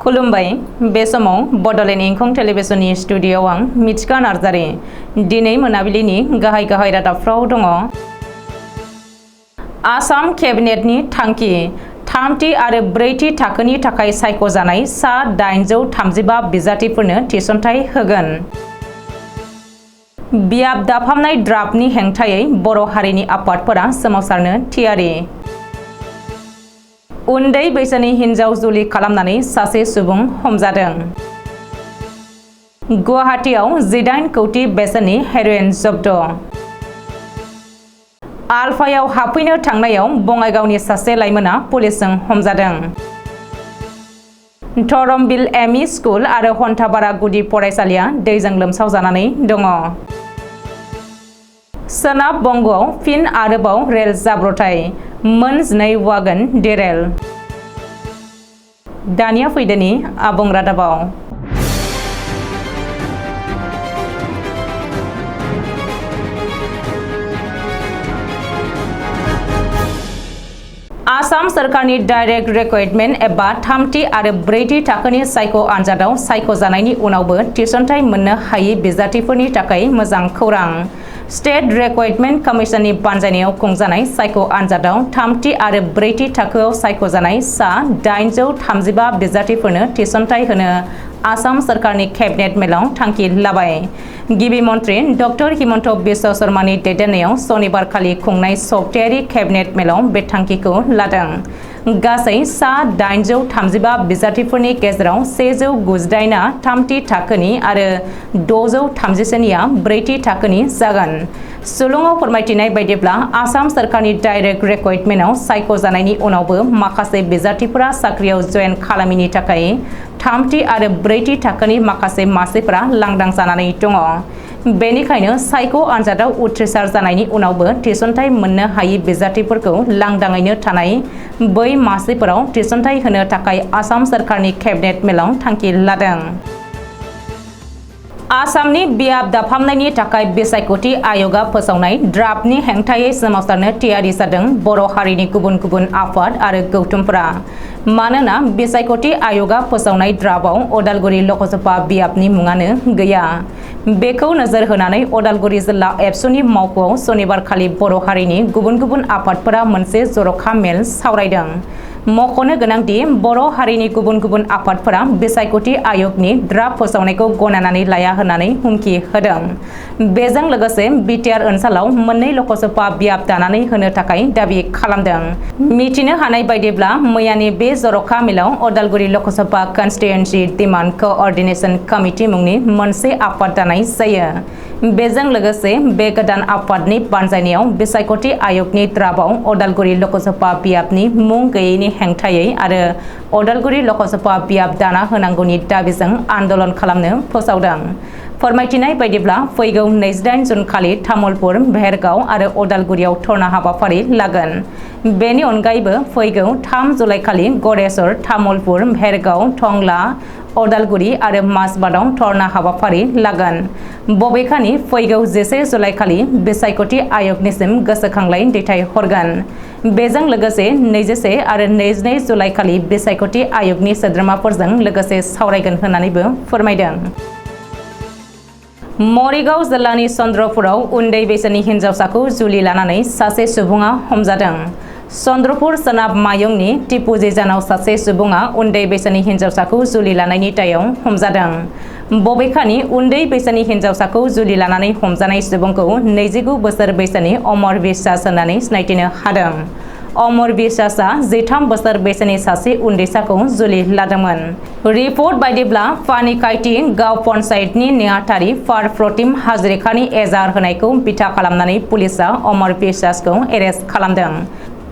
खुलुमबाय बे समाव बडोलेण्ड इंखं टेलिभिजननि स्टुडिय'आव आं मिथिका नार्जारी दिनै मोनाबिलिनि गाहाय गाहाय रादाबफ्राव दङ। आसाम केबिनेटनि थांखि थामथि आरो ब्रैथि थाखोनि थाखाय सायख'जानाय सा 835 बिजाथिफोरनो थिसनथाइ होगोन। बियाब दाफामनाय ड्राफ्टनि हेंथायै बर' हारिनि आफादफोरा सोमावसारनो थियारि। उन्दै बैसोनि हिनजाव जुलि खालामनानै सासे सुबुं हमजादों। गुवाहाटीआव 18 कौटि बेसेननि हेर'इन जब्द। आलफायाव हाबफैनो थांनायाव बङाइगावनि सासे लाइमोना पुलिसजों हमजादों। धरमबिल एमइ स्कुल आरो हन्थाबारा गुदि फरायसालिया दैजों लोमसावजानानै दङ। सोनाब बंग'आव फिन आरोबाव रेल जाब्रथाय मोन 2 वागन देरेल। दानिया फैदोनि आबुं रादाबाव। आसाम सरकारनि डाइरेक्ट रिक्रुटमेन्ट एबा थामथि आरो ब्रैथि थाखोनि सायख' आनजादाव सायख'जानायनि उनावबो थिसनथाइ मोननो हायि बिजाथिफोरनि थाखाय मोजां खौरां। स्टेट रिक्रुटमेन्ट कमिसननि बानजायनायाव खुंजानाय सायख' आनजादाव थामथि आरो ब्रैथि थाखोआव सायख'जानाय सा 835 बिजाथिफोरनो थिसनथाइ होनो आसाम सरकारनि केबिनेट मेलाव थांखि लाबाय। गिबि मन्थ्रि डक्टर हिमन्त बिश्व शर्मानि दैदेननायाव सनिबारखालि खुंनाय सप्तायारि केबिनेट मेलाव बे थांखिखौ लादों। गासै सा 835 बिजाथिफोरनि गेजेराव 198आ थामथि थाखोनि आरो 631निया ब्रैथि थाखोनि जागोन। सुलुङाव फोरमायथिनाय बायदिब्ला आसाम सरकारनि डाइरेक्ट रिक्रुटमेन्टआव सायख'जानायनि उनावबो माखासे बिजाथिफोरा साख्रियाव जयेन खालामैनि थाखाय थामथि आरो ब्रैथि थाखोनि माखासे मासिफोरा लांदां जानानै दङ। बेनिखायनो सायख' आनजादाव उथ्रिसार जानायनि उनावबो थिसनथाइ मोननो हायि बिजाथिफोरखौ लांदाङैनो थानाय बै मासिफोराव थिसनथाइ होनो थाखाय आसाम सरकारनि केबिनेट मेलाव थांखि लादों। आसामनि बियाब दाफामनायनि थाखाय बिसायख'थि आय'गआ फोसावनाय ड्राफ्टनि हेंथायै सोमावसारनो थियारि जादों बर' हारिनि गुबुन गुबुन आफाद आरो गौथुमफोरा। मानोना बिसायख'थि आय'गआ फोसावनाय ड्राफ्टआव उदालगुरि लकसभा बियाबनि मुङानो गैया। बेखौ नोजोर होनानै उदालगुरि जिल्ला एबसुनि मावख'आव सनिबारखालि बर' हारिनि गुबुन गुबुन आफादफोरा मोनसे जर'खा मेल सावरायदों। मख'नो गोनांदि बर' हारिनि गुबुन गुबुन आफादफोरा बिसायख'थि आय'गनि ड्राफ्ट फोसावनायखौ गनायनानै लाया होननानै हुमखि होदों। बेजों लोगोसे बिटिआर ओनसोलाव मोननै लकसभा बियाब दानानै होनो थाखाय दाबि खालामदों। मिथिनो हानाय बायदिब्ला मैयानि बे जर'खा मेलाव उदालगुरि लकसभा कन्स्टिट्युएन्सि डिमान्ड क'अर्डिनेशन कमिटि मुंनि मोनसे आफाद दानाय जायो। बेजों लोगोसे बे गोदान आफादनि बानजायनायाव बिसायख'थि आय'गनि ड्राफ्टआव उदालगुरि लकसभा बियाबनि मुं गैयैनि हेंथायै आरो उदालगुरि लकसभा बियाब दाना होनांगौनि दाबिजों आन्दोलन खालामनो फोसावदों। फोरमायथिनाय बायदिब्ला फैगौ 28 जुन खालि तामुलपुर, भेरगाव आरो उदालगुरियाव धरना हाबाफारि लागोन। बेनि अनगायैबो फैगौ 3 जुलाइ खालि गरेस्वर, तामुलपुर, भेरगाव, टंला, उदालगुरि आरो माजबादआव धरना हाबाफारि लागोन। बबेखानि फैगौ 11 जुलाइ खालि बिसायख'थि आय'गनिसिम गोसोखांलाइ दैथायहरगोन। बेजों लोगोसे 21 आरो 22 जुलाइ खालि बिसायख'थि आय'गनि सोद्रोमाफोरजों लोगोसे सावरायगोन होननानैबो फोरमायदों। मरिगाव जिल्लानि चन्द्रपुराव उन्दै बैसोनि हिनजावसाखौ जुलि लानानै सासे सुबुङा हमजादों। चन्द्रपुर सोनाब मायंनि टिपुजिजानाव सासे सुबुङा उन्दै बैसोनि हिनजावसाखौ जुलि लानायनि दायाव हमजादों। बबेखानि उन्दै बैसोनि हिनजावसाखौ जुलि लानानै हमजानाय सुबुंखौ 29 बोसोर बैसोनि अमर बिश्वास होननानै सिनायथिनो हादों। अमर बिश्वासआ 13 बोसोर बैसोनि सासे उन्दैसाखौ जुलि लादोंमोन। रिपर्ट बायदिब्ला पानिकाइटि गाव पन्चायतनि नेहाथारि प्रतिम हाजरिकानि एजार होनायखौ बिथा खालामनानै पुलिसआ अमर बिश्वासखौ एरेस्ट खालामदों।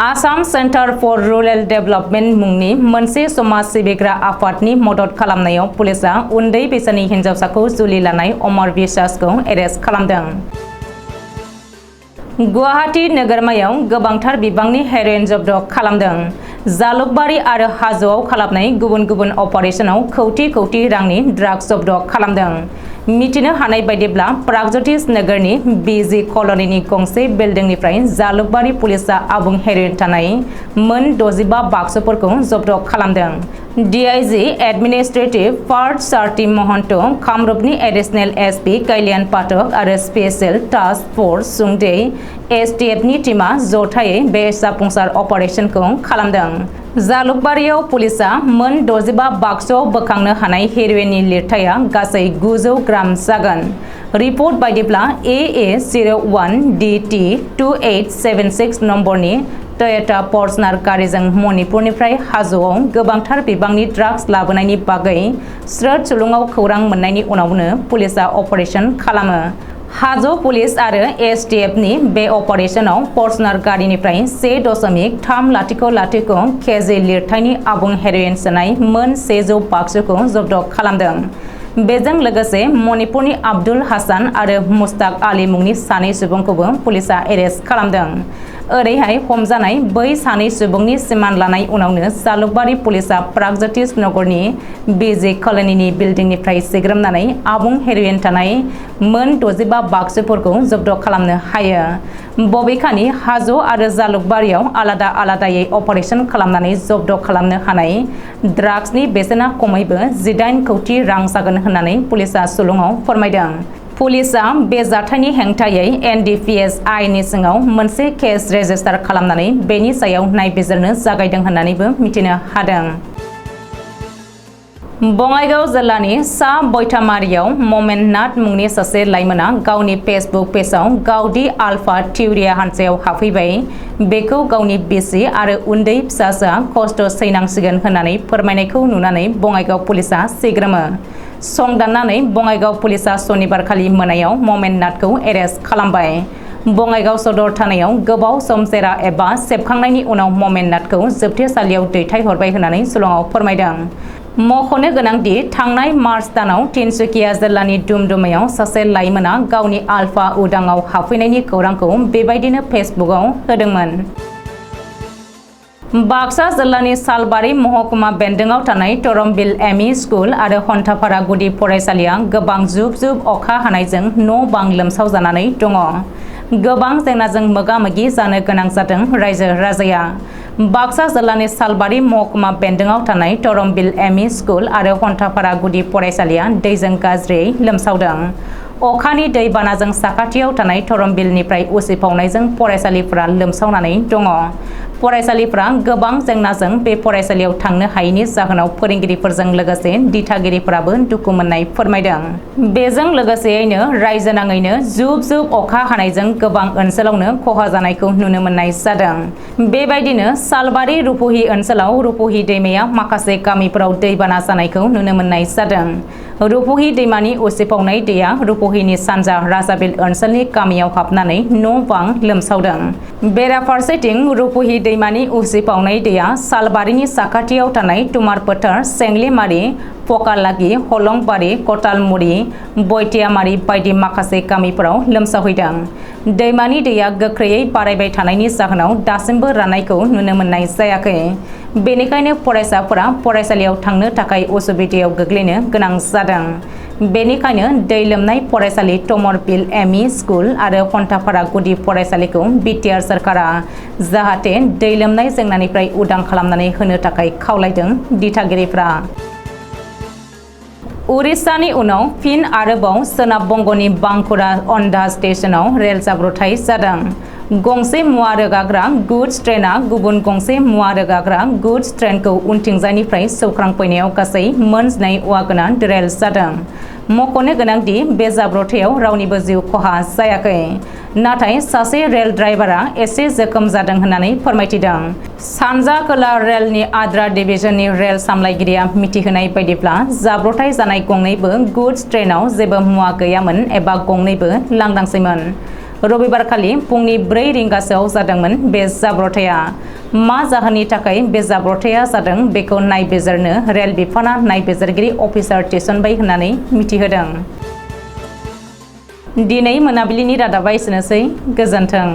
Assam centre for rural development मुंनि मोनसे समाज सिबिग्रा आफादनि मदद खालामनायाव पुलिसआ उन्दै बैसोनि हिनजावसाखौ जुलि लानाय अमर बिश्वासखौ एरेस्ट खालामदों। गुवाहाटी नोगोरमायाव गोबांथार बिबांनि हेर'इन जब्द खालामदों। जालुकबारि आरो हाजोआव खालामनाय गुबुन गुबुन अपारेशनाव कौटि कौटि रांनि ड्राग्स जब्द खालामदों। मिथिनो हानाय बायदिब्ला प्रागज्योतिष नगरनि बिजि कलनीनि गंसे बिल्डिंनिफ्राय जालुकबारि पुलिसआ आबुं हेर'इन थानाय मोन 65 बाक्सुफोरखौ जब्द खालामदों। DIG Administrative Part Sarti Mohanto Kamrupni Additional SP Kailian Patok are Special Task Force Sungde STF ni tima Zotaye be Sapungsar Operation Kong Kalamdang Zalukbariyaw Pulisa Mon Doziba Bakso Bakangna Hanai Heroin Lirtaya Gasai Guzo Gram Sagan Report by Dipla AA01DT2876 Nomborni Toyota Portsnar Garijang Manipurniफ्राय हाजोआव गोबांथार बिबांनि drugs लाबोनायनि बागै स्रोद सुलुङाव खौरां मोननायनि उनावनो पुलिसआ operation खालामो। हाजो पुलिस आरो STF नि बे अपारेशनाव पर्सनार गारिनिफ्राय 1.3 केजि लिरथायनि आबुं हेर'इन सोनाय मोन 100 बाक्सुखौ जब्द खालामदों। बेजों लोगोसे मणिपुरनि आब्दुल हासान आरो मुस्ताक आली मुंनि सानै सुबुंखौबो पुलिसआ एरेस्ट खालामदों। ओरैहाय हमजानाय बै सानै सुबुंनि सिमान लानाय उनावनो जालुकबारि पुलिसआ प्रागज्योतिष नगरनि बिजे कलनीनि बिल्डिंनिफ्राय सिग्रोमनानै आबुं हेर'इन थानाय मोन 65 बाक्सुफोरखौ जब्द खालामनो हायो। बबेखानि हाजो आरो जालुकबारियाव आलादा आलादायै अपारेशन खालामनानै जब्द खालामनो हानाय ड्राग्सनि बेसेना खमैबो 18 कौटि रां जागोन होननानै पुलिसआ सुलुङाव फोरमायदों। पुलिसआ बे जाथायनि हेंथायै NDPS आइननि सिङाव मोनसे केस रेजिस्टार खालामनानै बेनि सायाव नायबिजिरनो जागायदों होननानैबो मिथिनो हादों। बङाइगाव जिल्लानि सा बयथामारियाव ममेन्ट नाथ मुंनि सासे लाइमोना गावनि फेसबुक पेजआव गावदि आलफा थिउरिया हानजायाव हाबफैबाय बेखौ गावनि बिसि आरो उन्दै फिसाजोआ खस्थ' सैनांसिगोन होननानै फोरमायनायखौ नुनानै बङाइगाव पुलिसआ सिग्रोमो। संदाननानै बङाइगाव पुलिसआ सनिबारखालि मोनायाव ममेन्ट नाथखौ एरेस्ट खालामबाय। बङाइगाव सदर थानायाव गोबाव सम जेरा एबा सेबखांनायनि उनाव ममेन्ट नाथखौ जोबथेसालियाव दैथायहरबाय होननानै सुलुङाव फोरमायदों। मख'नो गोनांदि थांनाय मार्च दानाव तिनसुकिया जिल्लानि दुमदुमायाव सासे लाइमोना गावनि आलफा उदाङाव हाबफैनायनि खौरांखौ बेबायदिनो फेसबुकआव होदोंमोन। बाक्सा जिल्लानि सालबारि महकुमा बेन्दोंआव थानाय तरमबिल एमइ स्कुल आरो हन्थाफारा गुदि फरायसालिया गोबां जुब जुब अखा हानायजों न' बां लोमसावजानानै दङ। गोबां जेंनाजों मोगा-मोगि जानो गोनां जादों रायजो राजाया। बाक्सा जिल्लानि सालबारि महकुमा बेन्दोंआव थानाय तरमबिल एमइ स्कुल आरो हन्थाफारा गुदि फरायसालिया दैजों गाज्रियै लोमसावदों। अखानि दै बानाजों साखाथियाव थानाय तरमबिलनिफ्राय उसिफावनायजों फरायसालिफोरा लोमसावनानै दङ। फरायसालिफ्रा गोबां जेंनाजों बे फरायसालियाव थांनो हायैनि जाहोनाव फोरोंगिरिफोरजों लोगोसे दिथागिरिफोराबो दुखु मोननाय फोरमायदों। बेजों लोगोसेयैनो रायजो नाङैनो जुब जुब अखा हानायजों गोबां ओनसोलावनो खहा जानायखौ नुनो मोननाय जादों। बेबायदिनो सालबारि रुपहि ओनसोलाव रुपहि दैमाया माखासे गामिफोराव दैबाना जानायखौ नुनो मोननाय जादों। रुपहि दैमानि उसिफावनाय दैया रुपहिनि सानजा राजाबिल ओनसोलनि गामियाव हाबनानै न' बां लोमसावदों। बेराफारसेथिं रुपहि दैमानि उसिफावनाय दैया सालबारिनि साखाथियाव थानाय तुमार फोथार, सेंग्लिमारि, पकालागि, हलंबारि, कटालमुरि, बयटियामारि बायदि माखासे गामिफोराव लोमसावहैदों। दैमानि दैया गोख्रैयै बारायबाय थानायनि जाहोनाव दासिमबो राननायखौ नुनो मोननाय जायाखै। बेनिखायनो फरायसाफोरा फरायसालियाव थांनो थाखाय उसुबिदायाव गोग्लैनो गोनां जादों। बेनिखायनो दै लोमनाय फरायसालि तमरबिल एमइ स्कुल आरो हन्थाफारा गुदि फरायसालिखौ बिटिआर सरकारा जाहाथे दै लोमनाय जेंनानिफ्राय उदां खालामनानै होनो थाखाय खावलायदों दिथागिरिफ्रा। उरिष्यानि उनाव फिन आरोबाव सोनाब बंगनि बांकुरा अन्धा स्टेशनाव रेल जाब्रबथाय जादों। गंसे मुवा रोगाग्रा गुड्स ट्रेनआ गुबुन गंसे मुवा रोगाग्रा गुड्स ट्रेनखौ उनथिंजायनिफ्राय सौख्रांफैनायाव गासै मोन 2 औवागोनां रेल जादों। मख'नो गोनांदि बे जाब्रबथायाव रावनिबो जिउ खहा जायाखै। नाथाय सासे रेल ड्राइभारा एसे जोखोम जादों होननानै फोरमायथिदों। सानजा खोला रेलनि आद्रा डिभिजननि रेल सामलायगिरिया मिथिहोनाय बायदिब्ला जाब्रबथाय जानाय गंनैबो गुड्स ट्रेनआव जेबो मुवा गैयामोन एबा गंनैबो लांदांसैमोन। रबिबारखालि फुंनि 4 रिंगासोआव जादोंमोन बे जाब्रबथाया। मा जाहोननि थाखाय बे जाब्रबथाया जादों बेखौ नायबिजिरनो रेल बिफाना नायबिजिरगिरि अफिसार थिसनबाय होननानै मिथिहोदों। दिनै मोनाबिलिनि रादाबा एसेनोसै। गोजोन्थों।